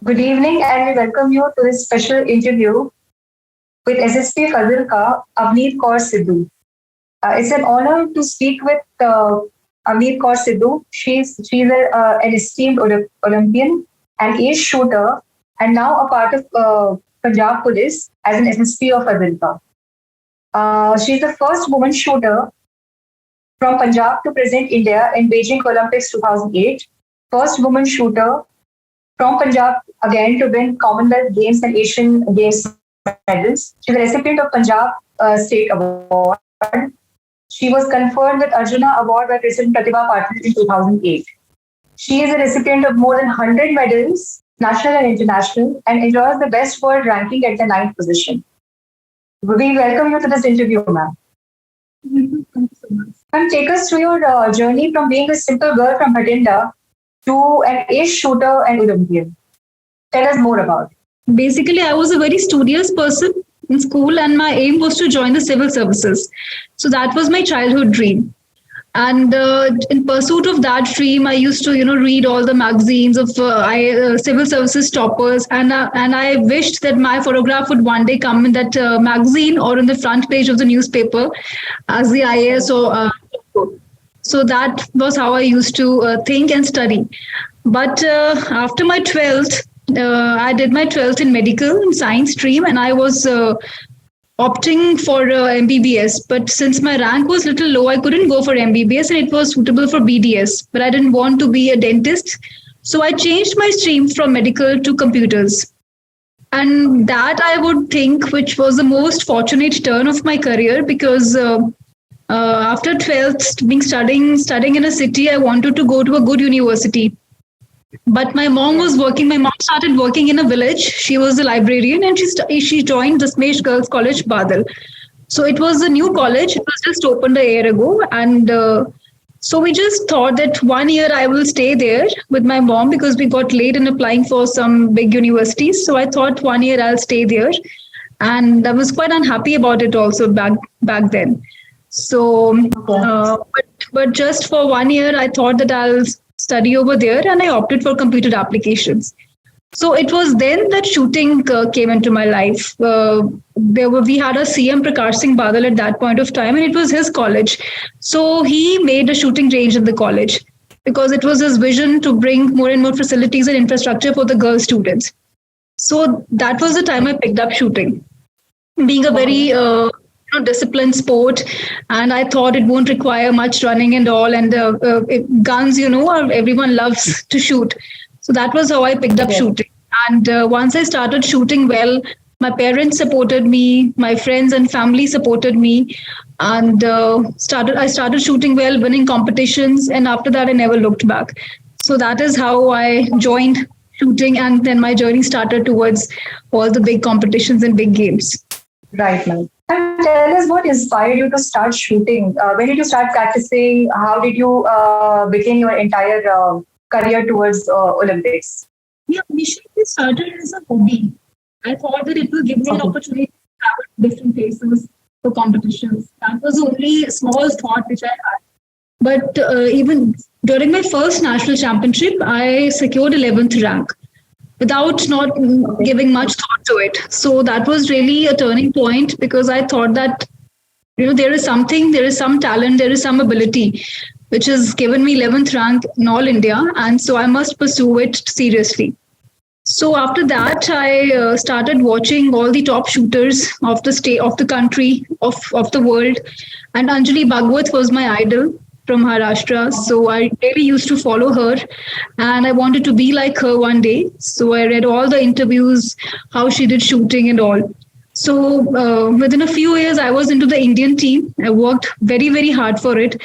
Good evening, and we welcome you to this special interview with SSP Fazilka, Avneet Kaur Sidhu. It's an honor to speak with Avneet Kaur Sidhu. An esteemed Olympian, an ace shooter, and now a part of Punjab Police as an SSP of Fazilka. She's the first woman shooter from Punjab to present India in Beijing Olympics 2008. First woman shooter from Punjab again to win Commonwealth Games and Asian Games medals. She's a recipient of Punjab State Award. She was conferred with Arjuna Award by President Pratibha Patil in 2008. She is a recipient of more than 100 medals, national and international, and enjoys the best world ranking at the 9th position. We welcome you to this interview, ma'am. Thank you so much. Ma'am, take us through your journey from being a simple girl from Bhatinda to an ace shooter and Olympian. Tell us more about it. Basically, I was a very studious person in school, and my aim was to join the civil services. So that was my childhood dream. And in pursuit of that dream, I used to, read all the magazines of civil services toppers, and I wished that my photograph would one day come in that magazine or in the front page of the newspaper as the IAS or. So that was how I used to think and study. But after my 12th, I did my 12th in medical and science stream, and I was opting for MBBS. But since my rank was little low, I couldn't go for MBBS, and it was suitable for BDS. But I didn't want to be a dentist. So I changed my stream from medical to computers. And that, I would think, which was the most fortunate turn of my career, because after 12th, being studying in a city, I wanted to go to a good university. But my mom was working. My mom started working in a village. She was a librarian, and she joined the Dasmesh Girls College, Badal. So it was a new college. It was just opened a year ago. And so we just thought that 1 year I will stay there with my mom, because we got late in applying for some big universities. So I thought 1 year I'll stay there. And I was quite unhappy about it also back then. So, but just for 1 year, I thought that I'll study over there, and I opted for computer applications. So it was then that shooting came into my life. We had a CM Prakash Singh Badal at that point of time, and it was his college. So he made a shooting range in the college, because it was his vision to bring more and more facilities and infrastructure for the girl students. So that was the time I picked up shooting, being a very disciplined sport, and I thought it won't require much running and all, and guns, everyone loves to shoot. So that was how I picked up shooting. And once I started shooting well, my parents supported me, my friends and family supported me, and I started shooting well, winning competitions, and after that I never looked back. So that is how I joined shooting, and then my journey started towards all the big competitions and big games. Right, ma'am. And tell us what inspired you to start shooting. When did you start practicing? How did you begin your entire career towards Olympics? Yeah, initially it started as a hobby. I thought that it will give me an opportunity to travel to different places for competitions. That was the only small thought which I had. But even during my first national championship, I secured 11th rank, without not giving much thought to it. So that was really a turning point, because I thought that, there is some talent, there is some ability, which has given me 11th rank in all India. And so I must pursue it seriously. So after that, I started watching all the top shooters of the state, of the country, of the world. And Anjali Bhagwat was my idol from Maharashtra. So I really used to follow her, and I wanted to be like her one day. So I read all the interviews, how she did shooting and all. So within a few years, I was into the Indian team. I worked very, very hard for it.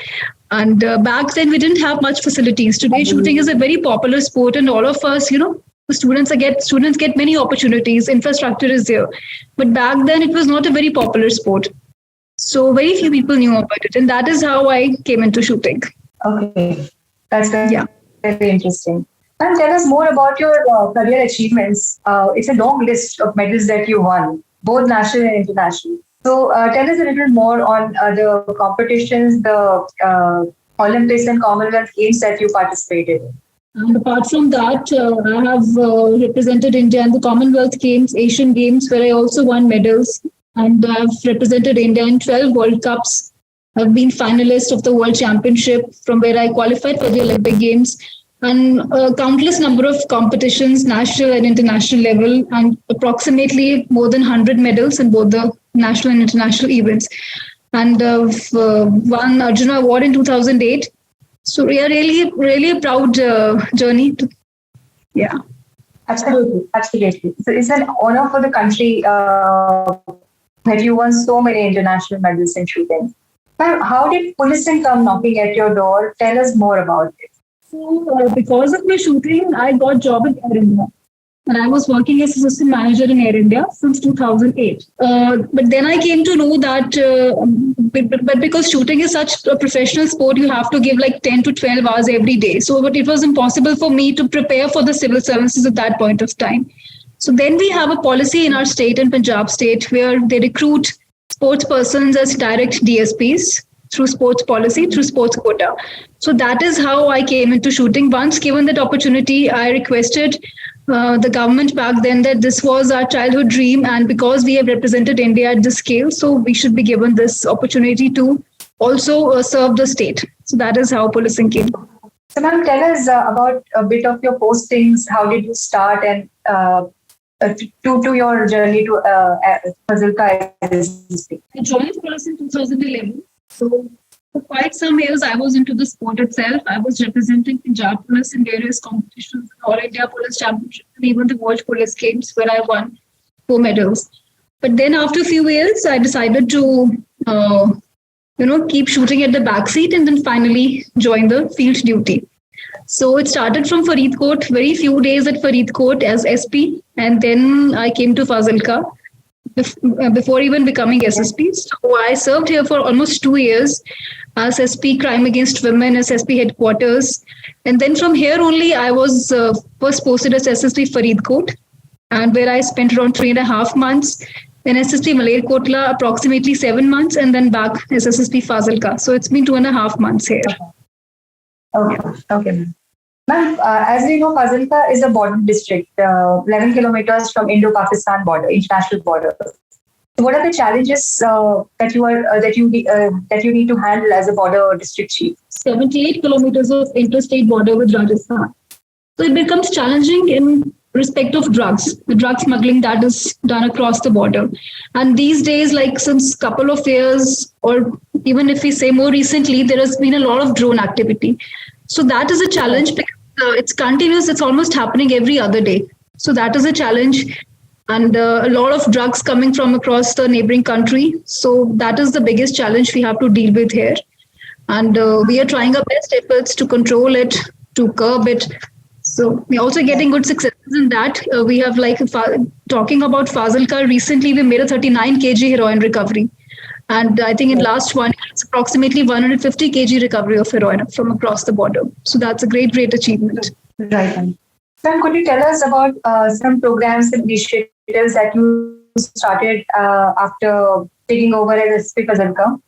And back then, we didn't have much facilities. Today, shooting is a very popular sport, and all of us, the students get many opportunities. Infrastructure is there. But back then, it was not a very popular sport. So very few people knew about it. And that is how I came into shooting. Okay. That's very interesting. And tell us more about your career achievements. It's a long list of medals that you won, both national and international. So tell us a little more on the competitions, the Olympics and Commonwealth Games that you participated in. And apart from that, I have represented India in the Commonwealth Games, Asian Games, where I also won medals. And I've represented India in 12 World Cups. I've been finalist of the World Championship, from where I qualified for the Olympic Games, and a countless number of competitions, national and international level, and approximately more than 100 medals in both the national and international events. And won Arjuna Award in 2008. So yeah, really a proud journey. Yeah. Absolutely, absolutely. So it's an honor for the country that you won so many international medals in shooting. Ma'am, how did policing come knocking at your door? Tell us more about it. So because of my shooting, I got job in Air India. And I was working as assistant manager in Air India since 2008. But then I came to know that, but because shooting is such a professional sport, you have to give like 10 to 12 hours every day. So but it was impossible for me to prepare for the civil services at that point of time. So then we have a policy in our state, in Punjab state, where they recruit sports persons as direct DSPs through sports policy, through sports quota. So that is how I came into shooting. Once given that opportunity, I requested the government back then that this was our childhood dream, and because we have represented India at this scale, so we should be given this opportunity to also serve the state. So that is how policing came. So ma'am, tell us about a bit of your postings. How did you start, and to your journey to Fazilka? I joined police in 2011. So for quite some years, I was into the sport itself. I was representing Punjab Police in various competitions, All India Police Championship, and even the World Police Games, where I won 4 medals. But then after a few years, I decided to, keep shooting at the backseat, and then finally join the field duty. So it started from Faridkot, very few days at Faridkot as SP, and then I came to Fazilka before even becoming SSP. So I served here for almost 2 years as SP Crime Against Women, as SP headquarters. And then from here only, I was first posted as SSP Faridkot, and where I spent around 3.5 months. Then SSP Malerkotla, approximately 7 months, and then back as SSP Fazilka. So it's been 2.5 months here. Okay. Ma'am, as we know, Fazilka is a border district, 11 kilometers from Indo Pakistan border, international border. So what are the challenges that you need to handle as a border district chief? 78 kilometers of interstate border with Rajasthan. So it becomes challenging in respect of drugs, the drug smuggling that is done across the border. And these days, like since couple of years, or even if we say more recently, there has been a lot of drone activity. So that is a challenge because it's continuous. It's almost happening every other day. So that is a challenge. And a lot of drugs coming from across the neighboring country. So that is the biggest challenge we have to deal with here. And we are trying our best efforts to control it, to curb it. So we're also getting good successes in that. We have talking about Fazilka, recently we made a 39 kg heroin recovery. And I think in last 1 year, it's approximately 150 kg recovery of heroin from across the border. So that's a great achievement. Right. Ma'am, could you tell us about some programs and initiatives that you started after taking over as SP Fazilka?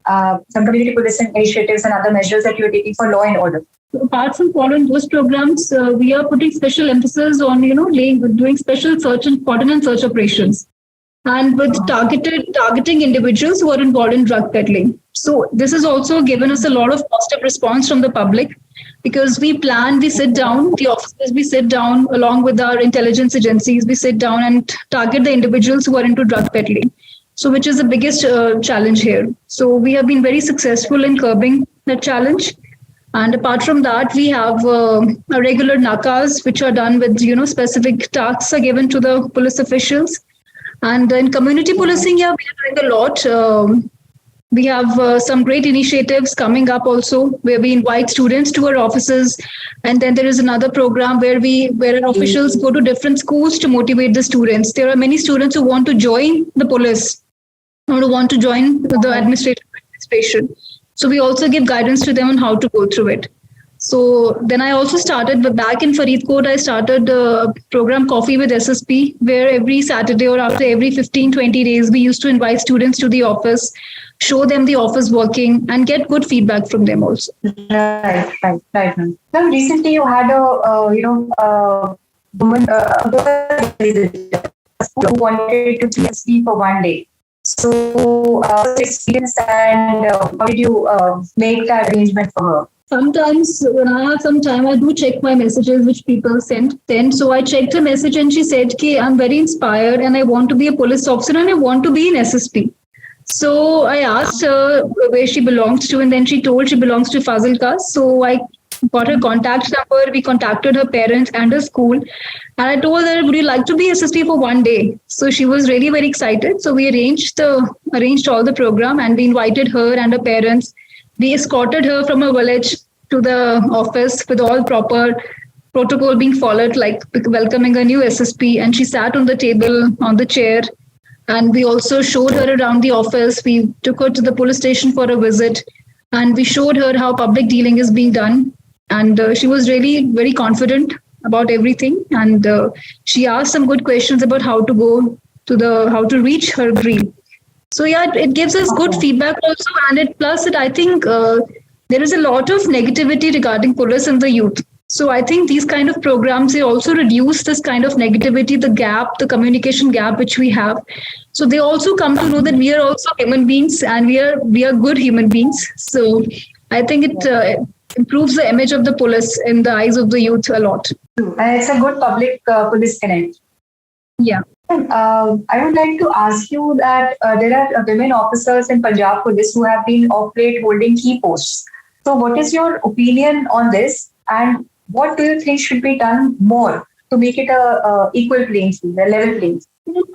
Some community policing initiatives and other measures that you are taking for law and order? So apart from following those programs, we are putting special emphasis on, doing special search and cordon and search operations, and with targeting individuals who are involved in drug peddling. So this has also given us a lot of positive response from the public, because we sit down, the officers, we sit down along with our intelligence agencies, we sit down and target the individuals who are into drug peddling. So which is the biggest challenge here. So we have been very successful in curbing that challenge. And apart from that, we have regular nakas, which are done with, specific tasks are given to the police officials. And in community policing, we are doing a lot. We have some great initiatives coming up also, where we invite students to our offices. And then there is another program where our officials go to different schools to motivate the students. There are many students who want to join the police or who want to join the administration. So we also give guidance to them on how to go through it. So then I also started back in Faridkot. I started a program Coffee with SSP, where every Saturday or after every 15-20 days, we used to invite students to the office, show them the office working, and get good feedback from them also. Right. Now, recently you had woman, who wanted to be SSP for one day. So, experience and how did you make that arrangement for her? Sometimes when I have some time, I do check my messages which people sent. Then, so I checked her message and she said, "Ki I'm very inspired and I want to be a police officer and I want to be an SSP." So I asked her where she belongs to, and then she told she belongs to Fazilka. So I got her contact number. We contacted her parents and her school, and I told her, "Would you like to be SSP for one day?" So she was really very excited. So we arranged all the program, and we invited her and her parents. We escorted her from her village to the office with all proper protocol being followed, like welcoming a new SSP. And she sat on the table, on the chair. And we also showed her around the office. We took her to the police station for a visit. And we showed her how public dealing is being done. And she was really very confident about everything. And she asked some good questions about how to reach her dream. So yeah, it gives us good feedback also, and I think there is a lot of negativity regarding police in the youth. So I think these kind of programs, they also reduce this kind of negativity, the communication gap which we have. So they also come to know that we are also human beings and we are good human beings. So I think it improves the image of the police in the eyes of the youth a lot. And it's a good public police connect. Yeah. I would like to ask you that there are women officers in Punjab Police who have been of late holding key posts. So what is your opinion on this, and what do you think should be done more to make it a equal playing field, a level playing field?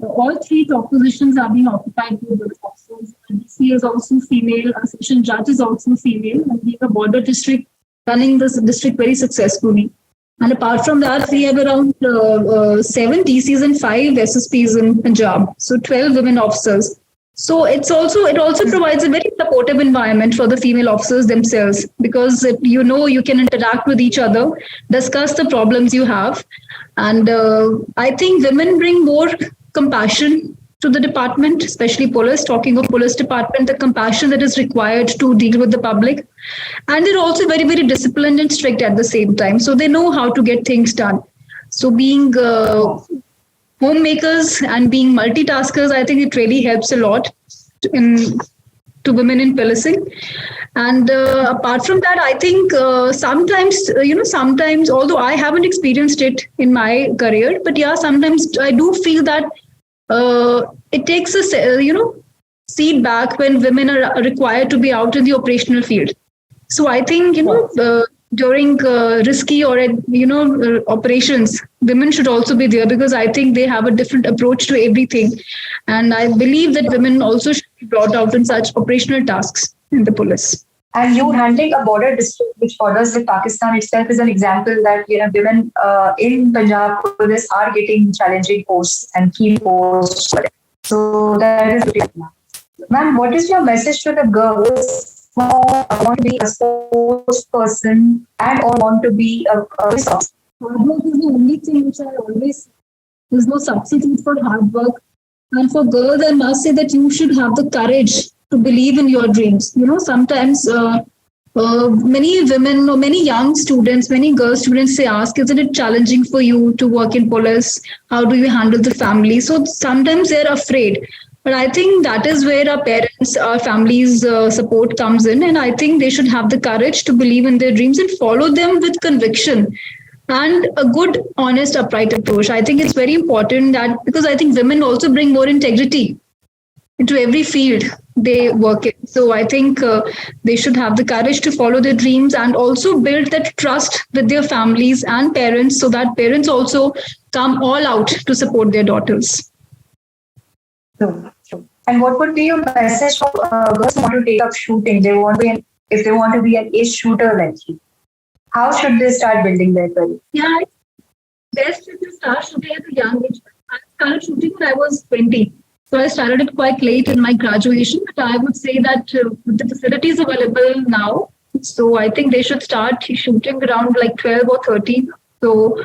All three top positions are being occupied by women officers. DC is also female, a session judge is also female, and we have a border district running this district very successfully. And apart from that, we have around 7 DCs and 5 SSPs in Punjab. So 12 women officers. So it also provides a very supportive environment for the female officers themselves, because you can interact with each other, discuss the problems you have. And I think women bring more compassion to the department, especially police. Talking of police department, the compassion that is required to deal with the public. And they're also very, very disciplined and strict at the same time. So they know how to get things done. So being homemakers and being multitaskers, I think it really helps a lot to women in policing. And apart from that, I think sometimes, although I haven't experienced it in my career, but yeah, sometimes I do feel that it takes seat back when women are required to be out in the operational field. So I think, during risky or, operations, women should also be there, because I think they have a different approach to everything. And I believe that women also should be brought out in such operational tasks in the police. And you handling a border district which borders with Pakistan itself is an example that women in Punjab Police are getting challenging posts and key posts. So that is great. Ma'am, what is your message to the girls who want to be a sports person and or want to be a police officer? Hard work is the only thing which I always. There's no substitute for hard work. And for girls, I must say that you should have the courage to believe in your dreams. Sometimes many women or many young students, many girl students, they ask, isn't it challenging for you to work in police? How do you handle the family? So sometimes they're afraid. But I think that is where our parents, our families' support comes in. And I think they should have the courage to believe in their dreams and follow them with conviction and a good, honest, upright approach. I think it's very important that, because I think women also bring more integrity into every field they work in. So I think they should have the courage to follow their dreams and also build that trust with their families and parents, so that parents also come all out to support their daughters. True. And what would be your message for girls who want to take up shooting? If they want to be an ace shooter like you, how should they start building their career? Yeah, best is to start shooting at a young age. I started shooting when I was 20. So I started it quite late in my graduation, but I would say that with the facilities available now, So I think they should start shooting around like 12 or 13. So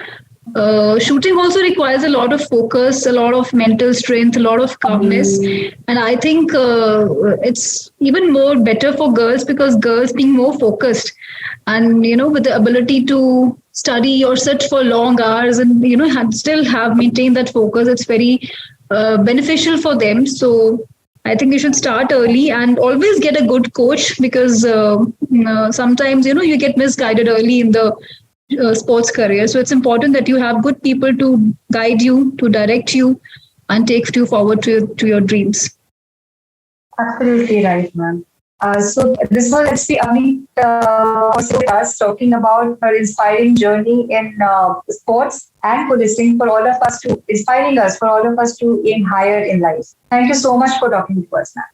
shooting also requires a lot of focus, a lot of mental strength, a lot of calmness. And I think it's even more better for girls because girls being more focused and, with the ability to study or sit for long hours and, still have maintained that focus, it's very beneficial for them. So I think you should start early and always get a good coach because sometimes, you get misguided early in the sports career. So it's important that you have good people to guide you, to direct you, and take you forward to your dreams. Absolutely right, ma'am. So this was SSP Avneet with us talking about her inspiring journey in sports and policing for all of us to inspiring us for all of us to aim higher in life. Thank you so much for talking to us, ma'am.